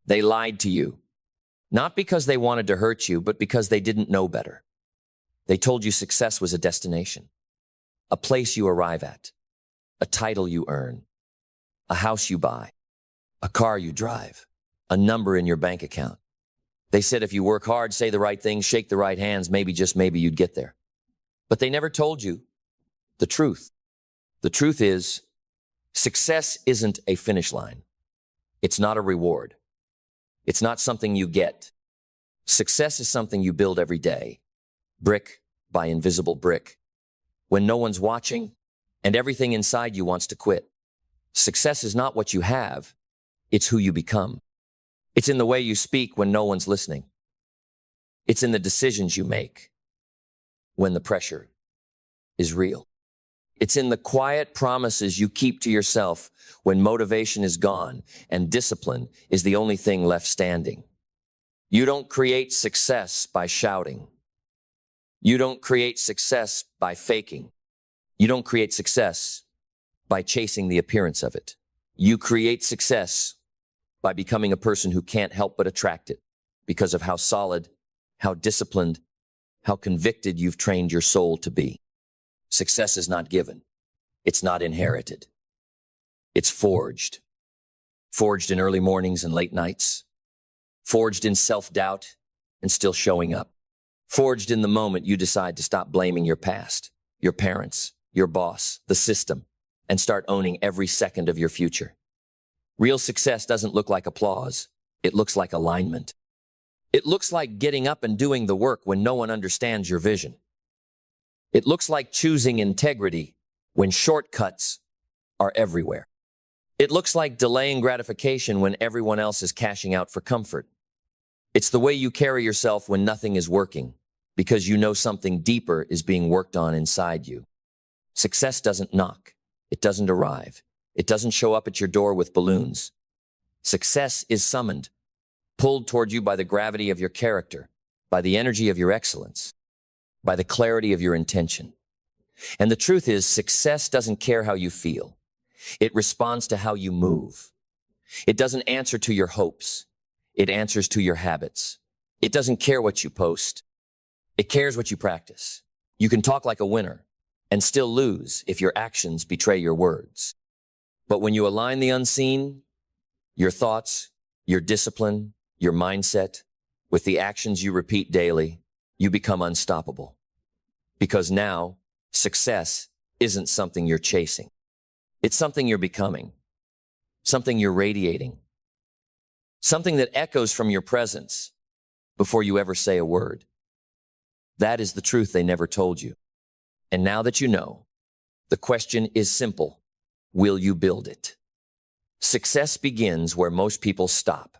They lied to you, not because they wanted to hurt you, but because they didn't know better. They told you success was a destination, a place you arrive at, a title you earn, a house you buy, a car you drive, a number in your bank account. They said if you work hard, say the right things, shake the right hands, maybe, just maybe, you'd get there. But they never told you the truth. The truth is, success isn't a finish line. It's not a reward. It's not something you get. Success is something you build every day, brick by invisible brick, when no one's watching and everything inside you wants to quit. Success is not what you have, it's who you become. It's in the way you speak when no one's listening. It's in the decisions you make when the pressure is real. It's in the quiet promises you keep to yourself when motivation is gone and discipline is the only thing left standing. You don't create success by shouting. You don't create success by faking. You don't create success by chasing the appearance of it. You create success by becoming a person who can't help but attract it because of how solid, how disciplined, how convicted you've trained your soul to be. Success is not given. It's not inherited. It's forged. Forged in early mornings and late nights. Forged in self-doubt and still showing up. Forged in the moment you decide to stop blaming your past, your parents, your boss, the system, and start owning every second of your future. Real success doesn't look like applause. It looks like alignment. It looks like getting up and doing the work when no one understands your vision. It looks like choosing integrity when shortcuts are everywhere. It looks like delaying gratification when everyone else is cashing out for comfort. It's the way you carry yourself when nothing is working, because you know something deeper is being worked on inside you. Success doesn't knock. It doesn't arrive. It doesn't show up at your door with balloons. Success is summoned, pulled toward you by the gravity of your character, by the energy of your excellence, by the clarity of your intention. And the truth is, success doesn't care how you feel. It responds to how you move. It doesn't answer to your hopes. It answers to your habits. It doesn't care what you post. It cares what you practice. You can talk like a winner and still lose if your actions betray your words. But when you align the unseen, your thoughts, your discipline, your mindset, with the actions you repeat daily, you become unstoppable. Because now, success isn't something you're chasing. It's something you're becoming, something you're radiating, something that echoes from your presence before you ever say a word. That is the truth they never told you. And now that you know, the question is simple. Will you build it? Success begins where most people stop,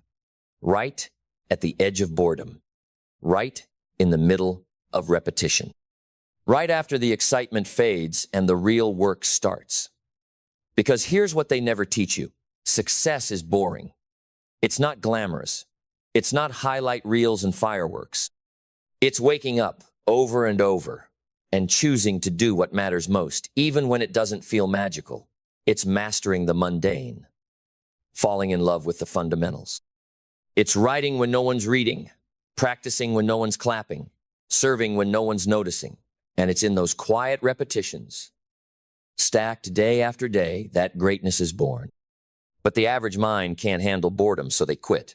right at the edge of boredom, right in the middle of repetition, right after the excitement fades and the real work starts. Because here's what they never teach you. Success is boring. It's not glamorous. It's not highlight reels and fireworks. It's waking up over and over and choosing to do what matters most, even when it doesn't feel magical. It's mastering the mundane, falling in love with the fundamentals. It's writing when no one's reading, practicing when no one's clapping, serving when no one's noticing. And it's in those quiet repetitions, stacked day after day, that greatness is born. But the average mind can't handle boredom, so they quit.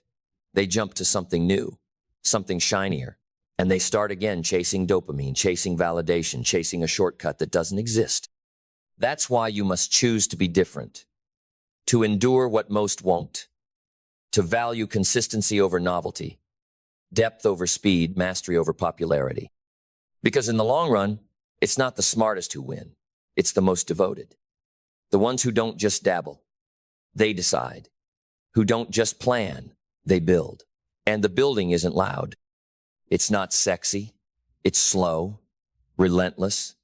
They jump to something new, something shinier, and they start again chasing dopamine, chasing validation, chasing a shortcut that doesn't exist. That's why you must choose to be different, to endure what most won't, to value consistency over novelty, depth over speed, mastery over popularity. Because in the long run, it's not the smartest who win. It's the most devoted. The ones who don't just dabble, they decide. Who don't just plan, they build. And the building isn't loud. It's not sexy. It's slow, relentless,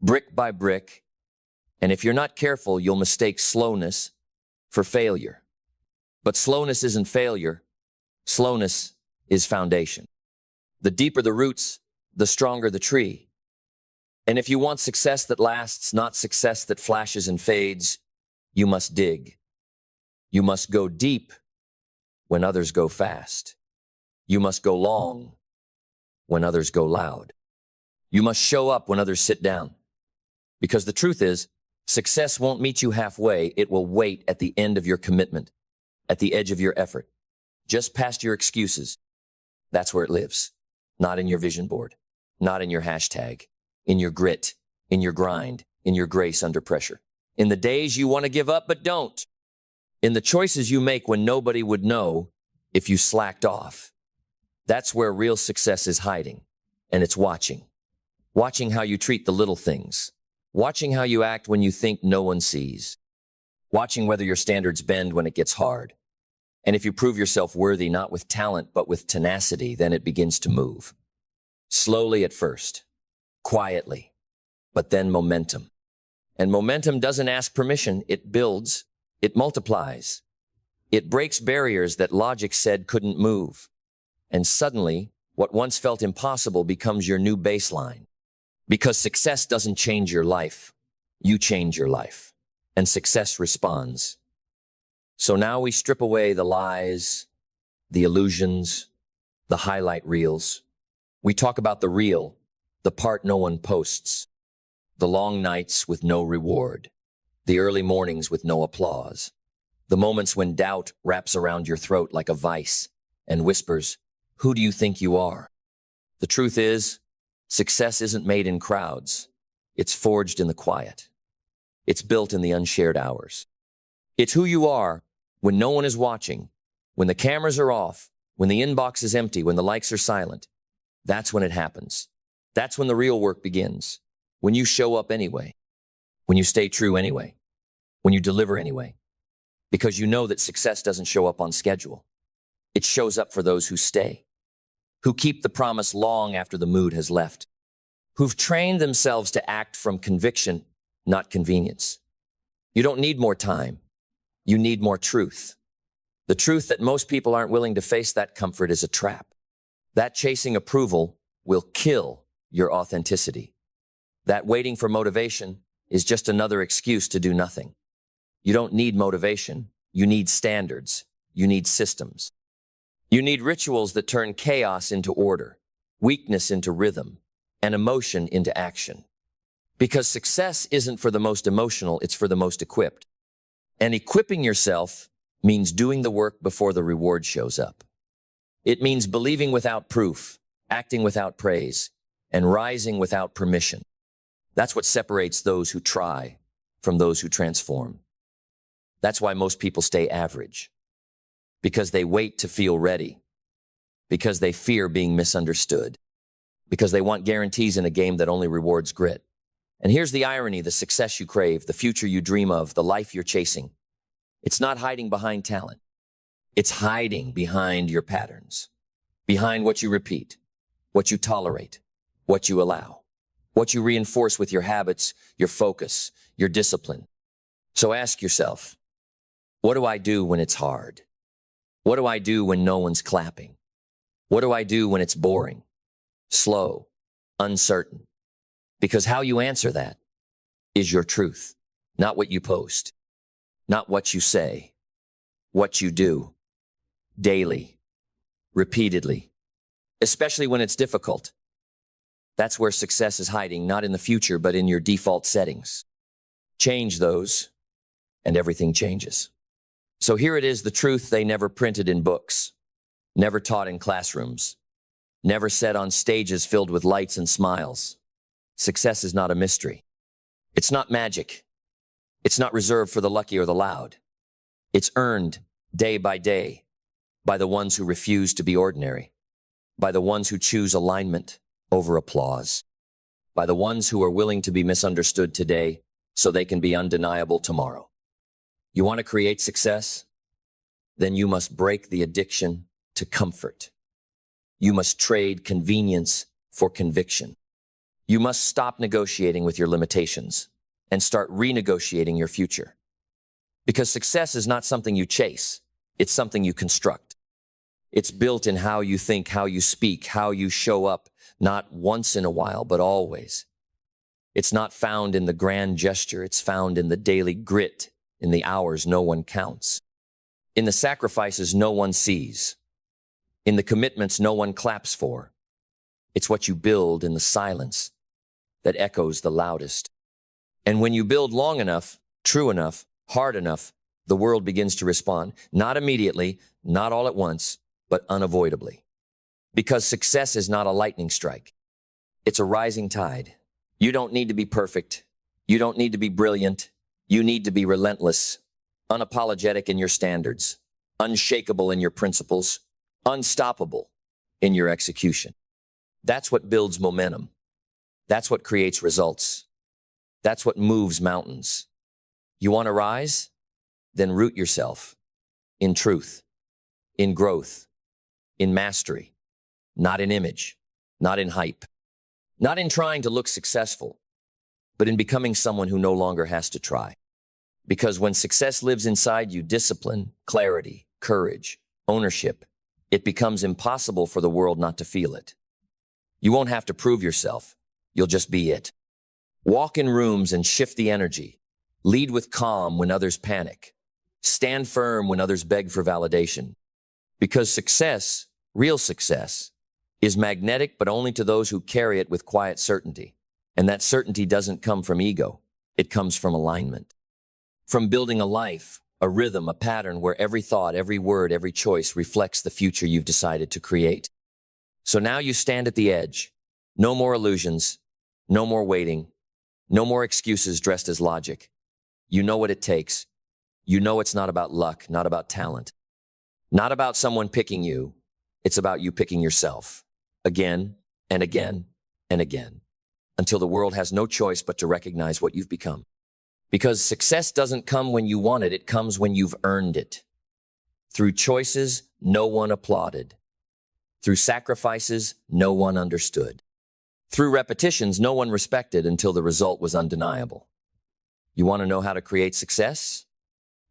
brick by brick. And if you're not careful, you'll mistake slowness for failure. But slowness isn't failure. Slowness is foundation. The deeper the roots, the stronger the tree. And if you want success that lasts, not success that flashes and fades, you must dig. You must go deep when others go fast. You must go long when others go loud. You must show up when others sit down. Because the truth is, success won't meet you halfway. It will wait at the end of your commitment, at the edge of your effort, just past your excuses. That's where it lives. Not in your vision board, not in your hashtag, in your grit, in your grind, in your grace under pressure. In the days you want to give up but don't. In the choices you make when nobody would know if you slacked off. That's where real success is hiding, and it's watching. Watching how you treat the little things. Watching how you act when you think no one sees. Watching whether your standards bend when it gets hard. And if you prove yourself worthy not with talent but with tenacity, then it begins to move. Slowly at first, quietly, but then momentum. And momentum doesn't ask permission. It builds, it multiplies. It breaks barriers that logic said couldn't move. And suddenly, what once felt impossible becomes your new baseline. Because success doesn't change your life. You change your life. And success responds. So now we strip away the lies, the illusions, the highlight reels. We talk about the real, the part no one posts. The long nights with no reward. The early mornings with no applause. The moments when doubt wraps around your throat like a vice and whispers, "Who do you think you are?" The truth is, success isn't made in crowds. It's forged in the quiet. It's built in the unshared hours. It's who you are when no one is watching, when the cameras are off, when the inbox is empty, when the likes are silent. That's when it happens. That's when the real work begins. When you show up anyway. When you stay true anyway. When you deliver anyway. Because you know that success doesn't show up on schedule. It shows up for those who stay. Who keep the promise long after the mood has left. Who've trained themselves to act from conviction, not convenience. You don't need more time. You need more truth. The truth that most people aren't willing to face. That comfort is a trap. That chasing approval will kill your authenticity. That waiting for motivation is just another excuse to do nothing. You don't need motivation. You need standards. You need systems. You need rituals that turn chaos into order, weakness into rhythm, and emotion into action. Because success isn't for the most emotional, it's for the most equipped. And equipping yourself means doing the work before the reward shows up. It means believing without proof, acting without praise, and rising without permission. That's what separates those who try from those who transform. That's why most people stay average. Because they wait to feel ready. Because they fear being misunderstood. Because they want guarantees in a game that only rewards grit. And here's the irony: the success you crave, the future you dream of, the life you're chasing. It's not hiding behind talent. It's hiding behind your patterns. Behind what you repeat, what you tolerate, what you allow, what you reinforce with your habits, your focus, your discipline. So ask yourself, what do I do when it's hard? What do I do when no one's clapping? What do I do when it's boring, slow, uncertain? Because how you answer that is your truth, not what you post, not what you say, what you do, daily, repeatedly, especially when it's difficult. That's where success is hiding, not in the future, but in your default settings. Change those, and everything changes. So here it is, the truth they never printed in books, never taught in classrooms, never said on stages filled with lights and smiles. Success is not a mystery. It's not magic. It's not reserved for the lucky or the loud. It's earned day by day by the ones who refuse to be ordinary, by the ones who choose alignment over applause, by the ones who are willing to be misunderstood today so they can be undeniable tomorrow. You want to create success? Then you must break the addiction to comfort. You must trade convenience for conviction. You must stop negotiating with your limitations and start renegotiating your future. Because success is not something you chase. It's something you construct. It's built in how you think, how you speak, how you show up, not once in a while, but always. It's not found in the grand gesture. It's found in the daily grit, in the hours no one counts. in the sacrifices no one sees, in the commitments no one claps for. It's what you build in the silence that echoes the loudest. And when you build long enough, true enough, hard enough, the world begins to respond, not immediately, not all at once, but unavoidably. Because success is not a lightning strike. It's a rising tide. You don't need to be perfect. You don't need to be brilliant. You need to be relentless, unapologetic in your standards, unshakable in your principles, unstoppable in your execution. That's what builds momentum. That's what creates results. That's what moves mountains. You want to rise? Then root yourself in truth, in growth, in mastery, not in image, not in hype, not in trying to look successful, but in becoming someone who no longer has to try. Because when success lives inside you, discipline, clarity, courage, ownership, it becomes impossible for the world not to feel it. You won't have to prove yourself. You'll just be it. Walk in rooms and shift the energy. Lead with calm when others panic. Stand firm when others beg for validation. Because success, real success, is magnetic, but only to those who carry it with quiet certainty. And that certainty doesn't come from ego. It comes from alignment. From building a life, a rhythm, a pattern where every thought, every word, every choice reflects the future you've decided to create. So now you stand at the edge. No more illusions. No more waiting. No more excuses dressed as logic. You know what it takes. You know it's not about luck, not about talent, not about someone picking you. It's about you picking yourself again and again and again until the world has no choice but to recognize what you've become. Because success doesn't come when you want it. It comes when you've earned it. Through choices no one applauded. Through sacrifices no one understood. Through repetitions no one respected until the result was undeniable. You want to know how to create success?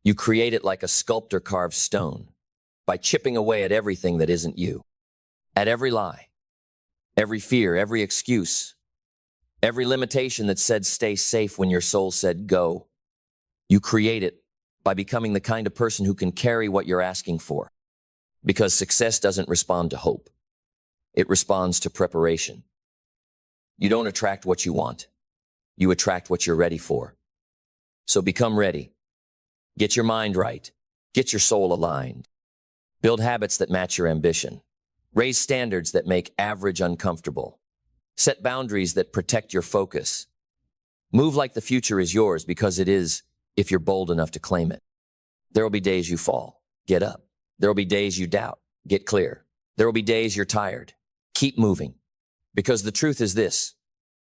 You create it like a sculptor carves stone, by chipping away at everything that isn't you, at every lie, every fear, every excuse, every limitation that said stay safe when your soul said go. You create it by becoming the kind of person who can carry what you're asking for. Because success doesn't respond to hope. It responds to preparation. You don't attract what you want. You attract what you're ready for. So become ready. Get your mind right. Get your soul aligned. Build habits that match your ambition. Raise standards that make average uncomfortable. Set boundaries that protect your focus. Move like the future is yours because it is if you're bold enough to claim it. There will be days you fall. Get up. There will be days you doubt. Get clear. There will be days you're tired. Keep moving. Because the truth is this: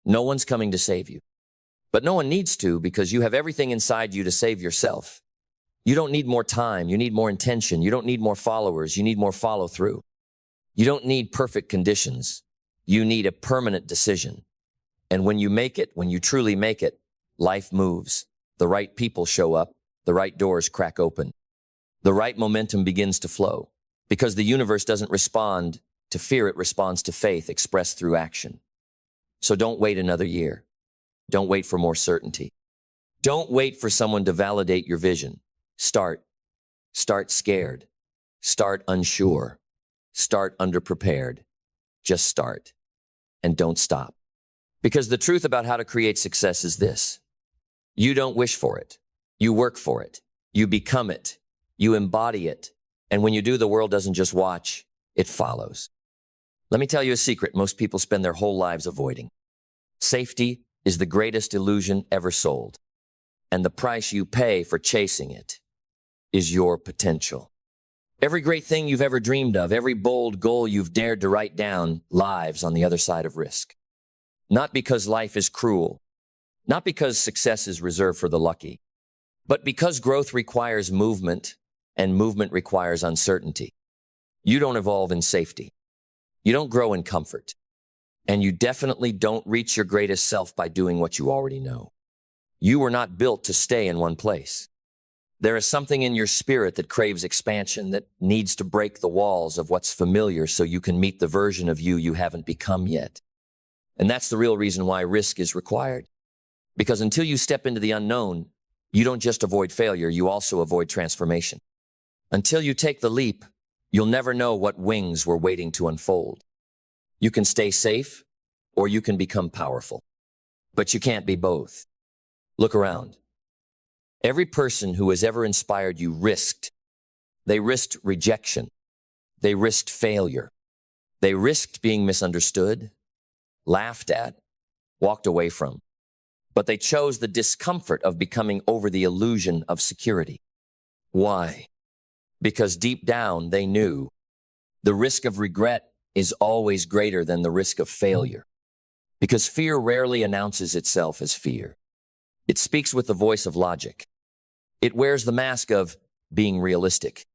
no one's coming to save you. But no one needs to, because you have everything inside you to save yourself. You don't need more time. You need more intention. You don't need more followers. You need more follow through. You don't need perfect conditions. You need a permanent decision. And when you make it, when you truly make it, life moves. The right people show up. The right doors crack open. The right momentum begins to flow. Because the universe doesn't respond to fear, it responds to faith expressed through action. So don't wait another year. Don't wait for more certainty. Don't wait for someone to validate your vision. Start. Start scared. Start unsure. Start underprepared. Just start. And don't stop. Because the truth about how to create success is this: you don't wish for it. You work for it. You become it. You embody it. And when you do, the world doesn't just watch, it follows. Let me tell you a secret most people spend their whole lives avoiding. Safety is the greatest illusion ever sold. And the price you pay for chasing it is your potential. Every great thing you've ever dreamed of, every bold goal you've dared to write down, lives on the other side of risk. Not because life is cruel, not because success is reserved for the lucky, but because growth requires movement, and movement requires uncertainty. You don't evolve in safety. You don't grow in comfort. And you definitely don't reach your greatest self by doing what you already know. You were not built to stay in one place. There is something in your spirit that craves expansion, that needs to break the walls of what's familiar so you can meet the version of you haven't become yet. And that's the real reason why risk is required. Because until you step into the unknown, you don't just avoid failure, you also avoid transformation. Until you take the leap, you'll never know what wings were waiting to unfold. You can stay safe, or you can become powerful. But you can't be both. Look around. Every person who has ever inspired you risked. They risked rejection. They risked failure. They risked being misunderstood, laughed at, walked away from. But they chose the discomfort of becoming over the illusion of security. Why? Because deep down they knew the risk of regret is always greater than the risk of failure. Because fear rarely announces itself as fear. It speaks with the voice of logic. It wears the mask of being realistic.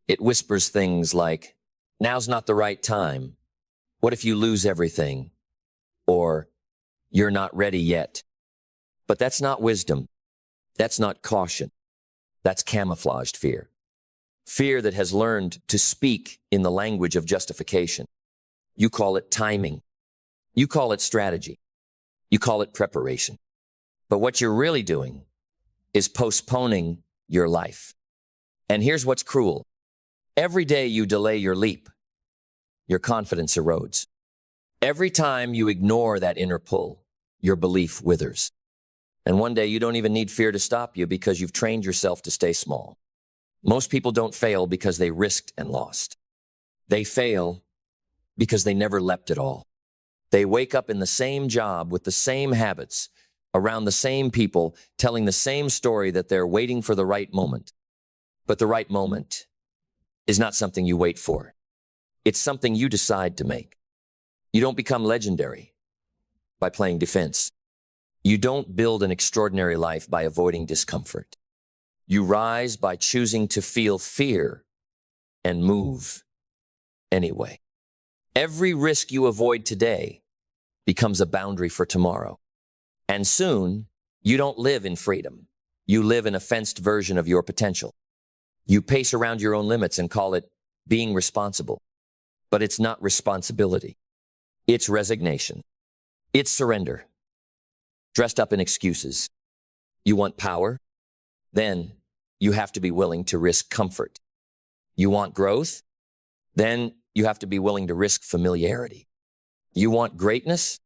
It whispers things like, now's not the right time. What if you lose everything? Or, you're not ready yet. But that's not wisdom. That's not caution. That's camouflaged fear. Fear that has learned to speak in the language of justification. You call it timing. You call it strategy. You call it preparation. But what you're really doing is postponing your life. And here's what's cruel. Every day you delay your leap, your confidence erodes. Every time you ignore that inner pull, your belief withers. And one day you don't even need fear to stop you because you've trained yourself to stay small. Most people don't fail because they risked and lost. They fail because they never leapt at all. They wake up in the same job with the same habits, around the same people, telling the same story that they're waiting for the right moment. But the right moment is not something you wait for. It's something you decide to make. You don't become legendary by playing defense. You don't build an extraordinary life by avoiding discomfort. You rise by choosing to feel fear and move anyway. Every risk you avoid today becomes a boundary for tomorrow. And soon, you don't live in freedom. You live in a fenced version of your potential. You pace around your own limits and call it being responsible. But it's not responsibility. It's resignation. It's surrender. Dressed up in excuses. You want power? Then you have to be willing to risk comfort. You want growth? Then you have to be willing to risk familiarity. You want greatness?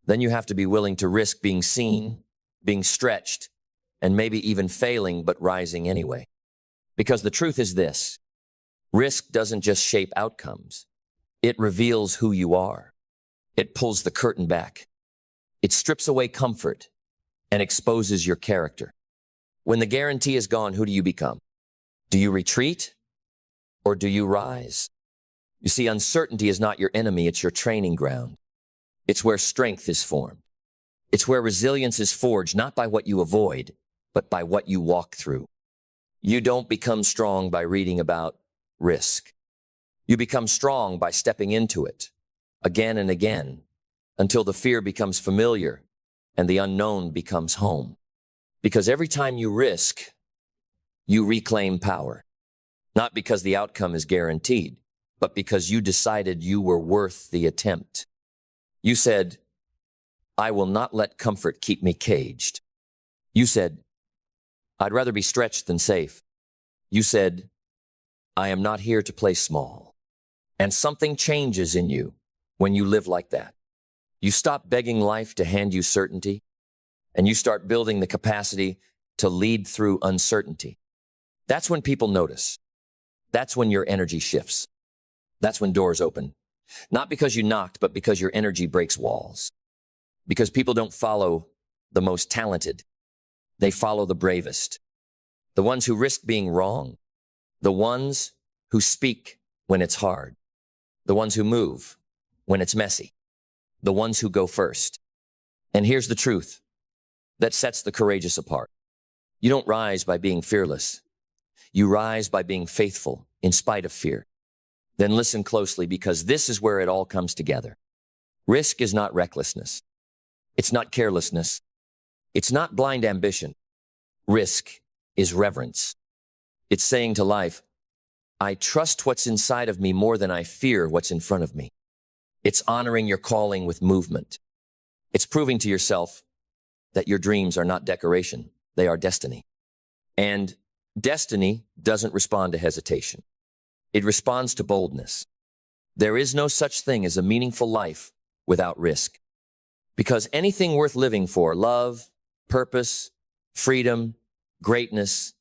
Then you have to be willing to risk being seen, being stretched, and maybe even failing but rising anyway. Because the truth is this, risk doesn't just shape outcomes. It reveals who you are. It pulls the curtain back. It strips away comfort and exposes your character. When the guarantee is gone, who do you become? Do you retreat or do you rise? You see, uncertainty is not your enemy, it's your training ground. It's where strength is formed. It's where resilience is forged, not by what you avoid, but by what you walk through. You don't become strong by reading about risk. You become strong by stepping into it again and again until the fear becomes familiar and the unknown becomes home. Because every time you risk, you reclaim power. Not because the outcome is guaranteed, but because you decided you were worth the attempt. You said, I will not let comfort keep me caged. You said, I'd rather be stretched than safe. You said, I am not here to play small. And something changes in you when you live like that. You stop begging life to hand you certainty, and you start building the capacity to lead through uncertainty. That's when people notice. That's when your energy shifts. That's when doors open. Not because you knocked, but because your energy breaks walls. Because people don't follow the most talented. They follow the bravest. The ones who risk being wrong. The ones who speak when it's hard. The ones who move when it's messy. The ones who go first. And here's the truth that sets the courageous apart. You don't rise by being fearless. You rise by being faithful in spite of fear. Then listen closely, because this is where it all comes together. Risk is not recklessness. It's not carelessness. It's not blind ambition. Risk is reverence. It's saying to life, I trust what's inside of me more than I fear what's in front of me. It's honoring your calling with movement. It's proving to yourself that your dreams are not decoration, they are destiny. And Destiny doesn't respond to hesitation. It responds to boldness. There is no such thing as a meaningful life without risk. Because anything worth living for, love, purpose, freedom, greatness,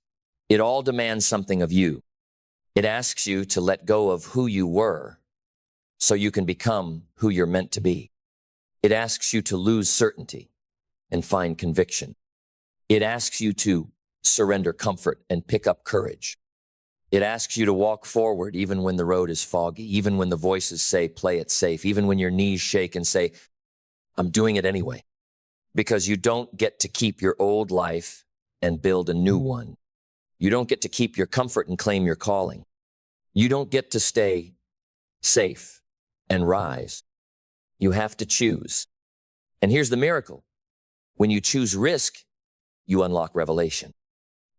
it all demands something of you. It asks you to let go of who you were so you can become who you're meant to be. It asks you to lose certainty and find conviction. It asks you to surrender comfort and pick up courage. It asks you to walk forward even when the road is foggy, even when the voices say, play it safe, even when your knees shake and say, I'm doing it anyway. Because you don't get to keep your old life and build a new one. You don't get to keep your comfort and claim your calling. You don't get to stay safe and rise. You have to choose. And here's the miracle. When you choose risk, you unlock revelation.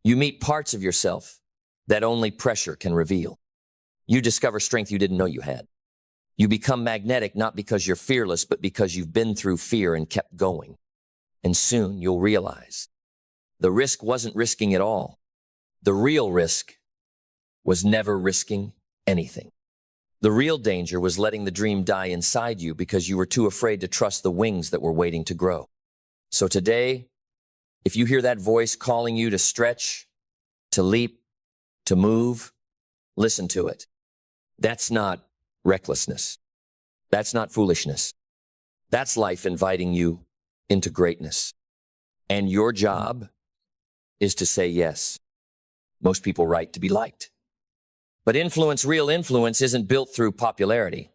You meet parts of yourself that only pressure can reveal. You discover strength you didn't know you had. You become magnetic not because you're fearless, but because you've been through fear and kept going. And soon you'll realize the risk wasn't risking at all. The real risk was never risking anything. The real danger was letting the dream die inside you because you were too afraid to trust the wings that were waiting to grow. So today, if you hear that voice calling you to stretch, to leap, to move, listen to it. That's not recklessness. That's not foolishness. That's life inviting you into greatness. And your job is to say yes. Most people write to be liked. But influence, real influence, isn't built through popularity.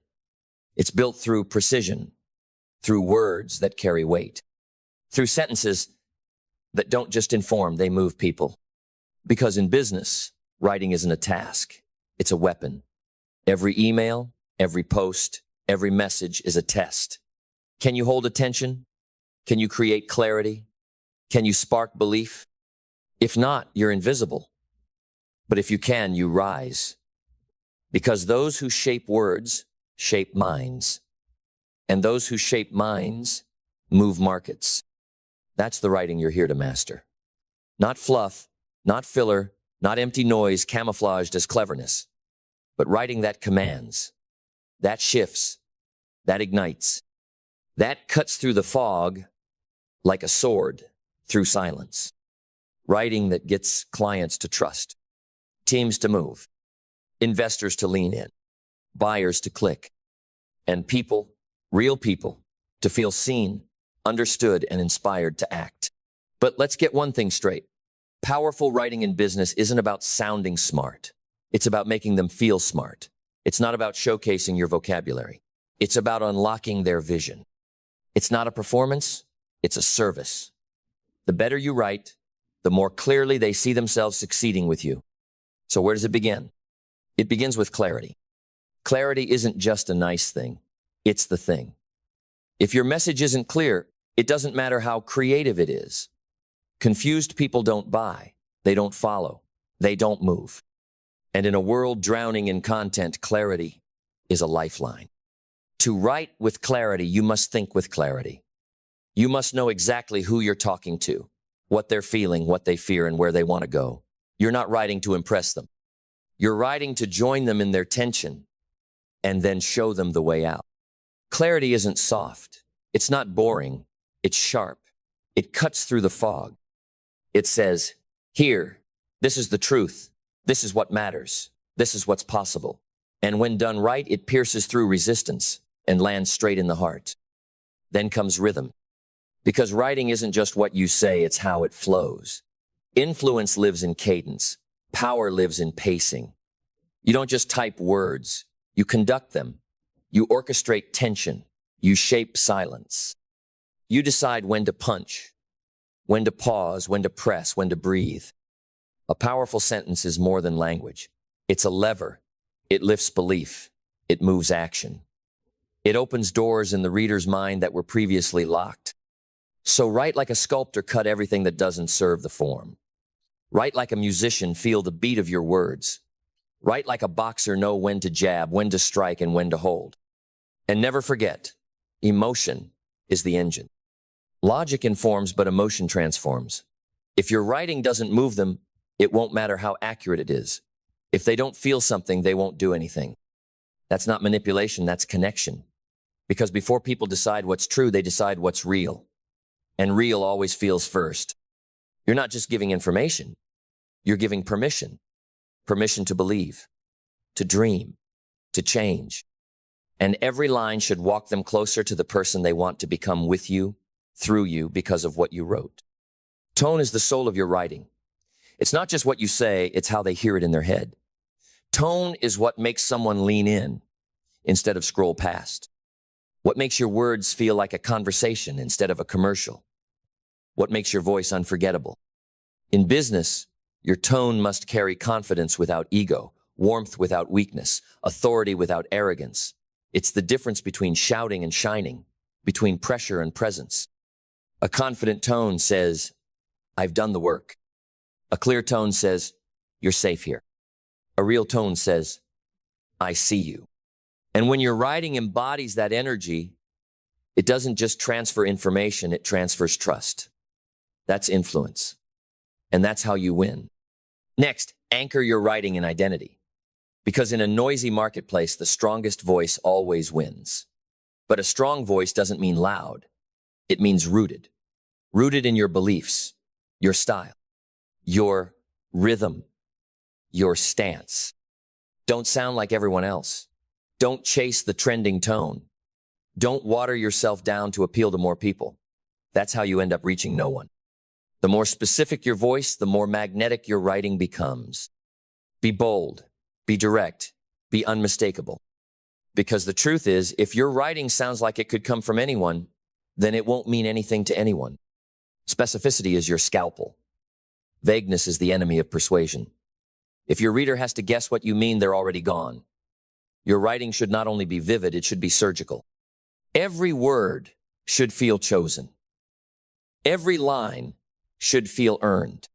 It's built through precision, through words that carry weight, through sentences that don't just inform, they move people. Because in business, writing isn't a task, it's a weapon. Every email, every post, every message is a test. Can you hold attention? Can you create clarity? Can you spark belief? If not, you're invisible. But if you can, you rise. Because those who shape words shape minds. And those who shape minds move markets. That's the writing you're here to master. Not fluff, not filler, not empty noise camouflaged as cleverness, but writing that commands, that shifts, that ignites, that cuts through the fog like a sword through silence. Writing that gets clients to trust, teams to move, investors to lean in, buyers to click, and people, real people, to feel seen, understood, and inspired to act. But let's get one thing straight. Powerful writing in business isn't about sounding smart. It's about making them feel smart. It's not about showcasing your vocabulary. It's about unlocking their vision. It's not a performance, it's a service. The better you write, the more clearly they see themselves succeeding with you. So where does it begin? It begins with clarity. Clarity isn't just a nice thing, it's the thing. If your message isn't clear, it doesn't matter how creative it is. Confused people don't buy, they don't follow, they don't move. And in a world drowning in content, clarity is a lifeline. To write with clarity, you must think with clarity. You must know exactly who you're talking to, what they're feeling, what they fear, and where they want to go. You're not writing to impress them. You're writing to join them in their tension and then show them the way out. Clarity isn't soft. It's not boring. It's sharp. It cuts through the fog. It says, here, this is the truth. This is what matters. This is what's possible. And when done right, it pierces through resistance and lands straight in the heart. Then comes rhythm. Because writing isn't just what you say, it's how it flows. Influence lives in cadence. Power lives in pacing. You don't just type words. You conduct them. You orchestrate tension. You shape silence. You decide when to punch, when to pause, when to press, when to breathe. A powerful sentence is more than language. It's a lever. It lifts belief. It moves action. It opens doors in the reader's mind that were previously locked. So write like a sculptor, cut everything that doesn't serve the form. Write like a musician, feel the beat of your words. Write like a boxer, know when to jab, when to strike, and when to hold. And never forget, emotion is the engine. Logic informs, but emotion transforms. If your writing doesn't move them, It won't matter how accurate it is. If they don't feel something, they won't do anything. That's not manipulation, that's connection. Because before people decide what's true, they decide what's real. And real always feels first. You're not just giving information. You're giving permission. Permission to believe, to dream, to change. And every line should walk them closer to the person they want to become with you, through you, because of what you wrote. Tone is the soul of your writing. It's not just what you say, it's how they hear it in their head. Tone is what makes someone lean in instead of scroll past. What makes your words feel like a conversation instead of a commercial? What makes your voice unforgettable? In business, your tone must carry confidence without ego, warmth without weakness, authority without arrogance. It's the difference between shouting and shining, between pressure and presence. A confident tone says, I've done the work. A clear tone says, you're safe here. A real tone says, I see you. And when your writing embodies that energy, it doesn't just transfer information, it transfers trust. That's influence. And that's how you win. Next, anchor your writing in identity. Because in a noisy marketplace, the strongest voice always wins. But a strong voice doesn't mean loud. It means rooted. Rooted in your beliefs, your style, your rhythm, your stance. Don't sound like everyone else. Don't chase the trending tone. Don't water yourself down to appeal to more people. That's how you end up reaching no one. The more specific your voice, the more magnetic your writing becomes. Be bold, be direct, be unmistakable. Because the truth is, if your writing sounds like it could come from anyone, then it won't mean anything to anyone. Specificity is your scalpel. Vagueness is the enemy of persuasion. If your reader has to guess what you mean, they're already gone. Your writing should not only be vivid, it should be surgical. Every word should feel chosen. Every line should feel earned.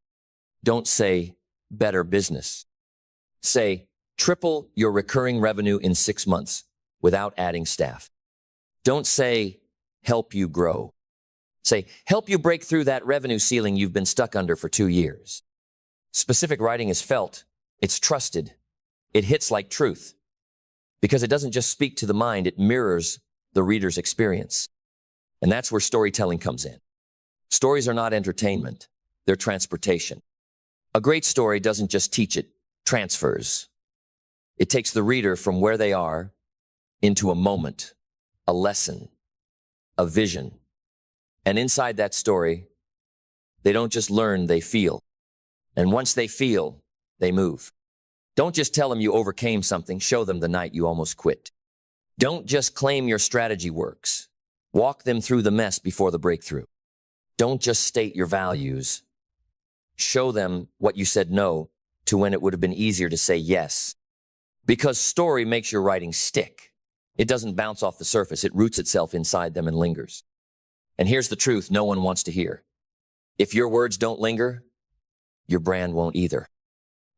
Don't say, better business. Say, triple your recurring revenue in 6 months without adding staff. Don't say, help you grow. Say, help you break through that revenue ceiling you've been stuck under for 2 years. Specific writing is felt. It's trusted. It hits like truth. Because it doesn't just speak to the mind, it mirrors the reader's experience. And that's where storytelling comes in. Stories are not entertainment. They're transportation. A great story doesn't just teach, it transfers. It takes the reader from where they are into a moment, a lesson, a vision. And inside that story, they don't just learn, they feel. And once they feel, they move. Don't just tell them you overcame something, show them the night you almost quit. Don't just claim your strategy works. Walk them through the mess before the breakthrough. Don't just state your values. Show them what you said no to when it would have been easier to say yes. Because story makes your writing stick. It doesn't bounce off the surface. It roots itself inside them and lingers. And here's the truth no one wants to hear. If your words don't linger, your brand won't either.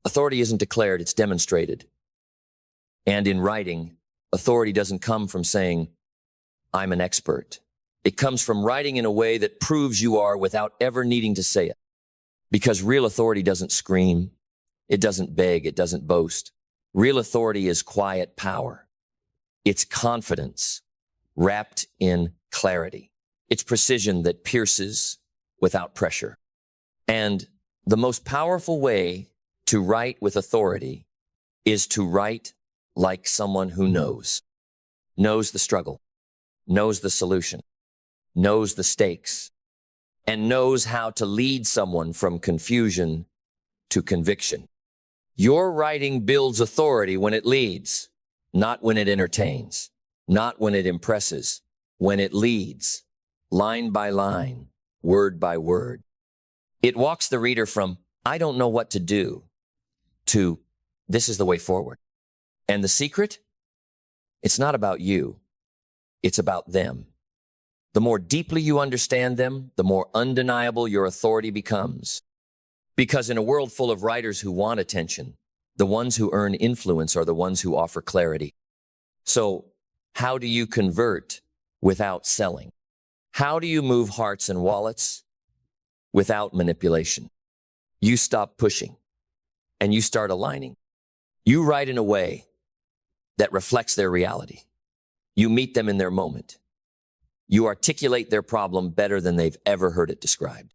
Authority isn't declared, it's demonstrated. And in writing, authority doesn't come from saying, I'm an expert. It comes from writing in a way that proves you are without ever needing to say it. Because real authority doesn't scream, it doesn't beg, it doesn't boast. Real authority is quiet power. It's confidence wrapped in clarity. It's precision that pierces without pressure. And the most powerful way to write with authority is to write like someone who knows the struggle, knows the solution, knows the stakes, and knows how to lead someone from confusion to conviction. Your writing builds authority when it leads, not when it entertains, not when it impresses, when it leads, line by line, word by word. It walks the reader from, I don't know what to do, to, this is the way forward. And the secret? It's not about you. It's about them. The more deeply you understand them, the more undeniable your authority becomes. Because in a world full of writers who want attention, the ones who earn influence are the ones who offer clarity. So, how do you convert without selling? How do you move hearts and wallets without manipulation? You stop pushing. and you start aligning. You write in a way that reflects their reality. You meet them in their moment. You articulate their problem better than they've ever heard it described.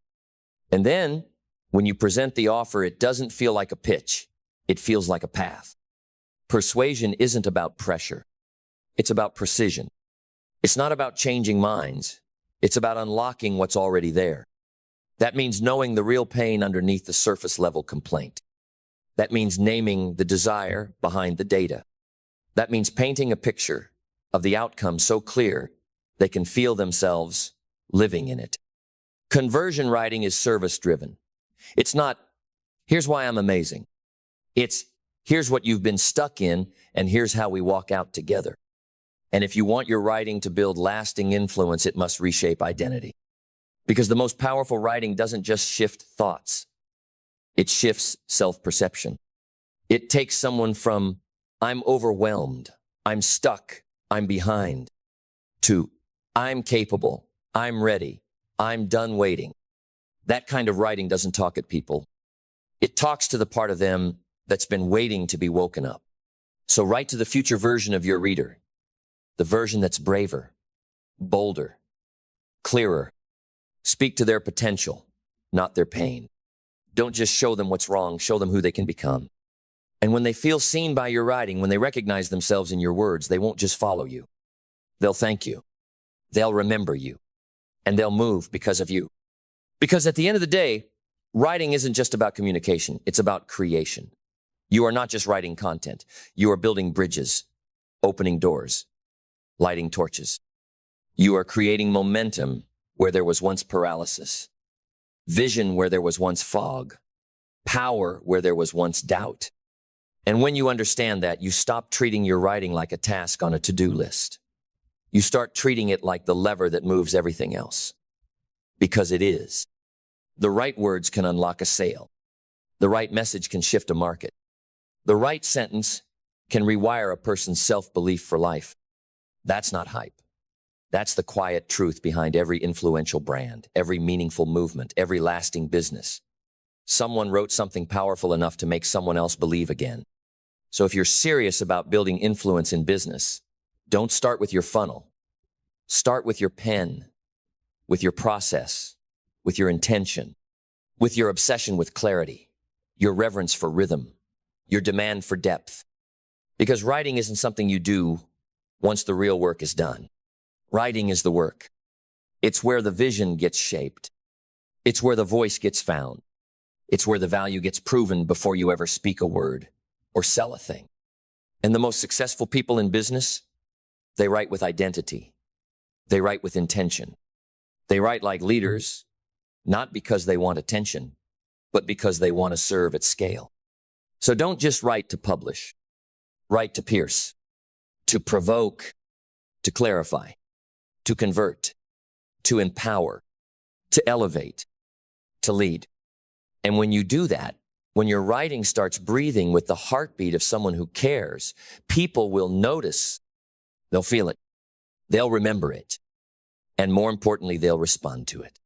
And then, when you present the offer, it doesn't feel like a pitch. It feels like a path. Persuasion isn't about pressure. It's about precision. It's not about changing minds. It's about unlocking what's already there. That means knowing the real pain underneath the surface level complaint. That means naming the desire behind the data. That means painting a picture of the outcome so clear they can feel themselves living in it. Conversion writing is service-driven. It's not, here's why I'm amazing. It's, here's what you've been stuck in, and here's how we walk out together. And if you want your writing to build lasting influence, it must reshape identity. Because the most powerful writing doesn't just shift thoughts. It shifts self-perception. It takes someone from, I'm overwhelmed, I'm stuck, I'm behind, to, I'm capable, I'm ready, I'm done waiting. That kind of writing doesn't talk at people. It talks to the part of them that's been waiting to be woken up. So write to the future version of your reader, the version that's braver, bolder, clearer. Speak to their potential, not their pain. Don't just show them what's wrong, show them who they can become. And when they feel seen by your writing, when they recognize themselves in your words, they won't just follow you. They'll thank you. They'll remember you. And they'll move because of you. Because at the end of the day, writing isn't just about communication. It's about creation. You are not just writing content. You are building bridges, opening doors, lighting torches. You are creating momentum where there was once paralysis, vision where there was once fog, power where there was once doubt. And when you understand that, you stop treating your writing like a task on a to-do list. You start treating it like the lever that moves everything else. Because it is. The right words can unlock a sale. The right message can shift a market. The right sentence can rewire a person's self-belief for life. That's not hype. That's the quiet truth behind every influential brand, every meaningful movement, every lasting business. Someone wrote something powerful enough to make someone else believe again. So if you're serious about building influence in business, don't start with your funnel. Start with your pen, with your process, with your intention, with your obsession with clarity, your reverence for rhythm, your demand for depth. Because writing isn't something you do once the real work is done. Writing is the work. It's where the vision gets shaped. It's where the voice gets found. It's where the value gets proven before you ever speak a word or sell a thing. And the most successful people in business, they write with identity. They write with intention. They write like leaders, not because they want attention, but because they want to serve at scale. So don't just write to publish. Write to pierce, to provoke, to clarify, to convert, to empower, to elevate, to lead. And when you do that, when your writing starts breathing with the heartbeat of someone who cares, people will notice. They'll feel it. They'll remember it. And more importantly, they'll respond to it.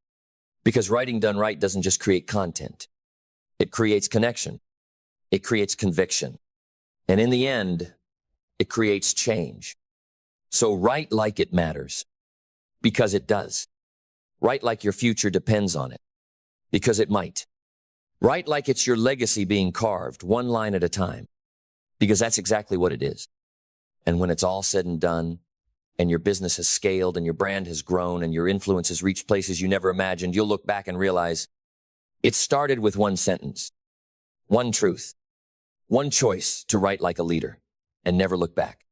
Because writing done right doesn't just create content. It creates connection. It creates conviction. And in the end, it creates change. So write like it matters. Because it does. Write like your future depends on it. Because it might. Write like it's your legacy being carved, one line at a time. Because that's exactly what it is. And when it's all said and done, and your business has scaled, and your brand has grown, and your influence has reached places you never imagined, you'll look back and realize it started with one sentence, one truth, one choice to write like a leader, and never look back.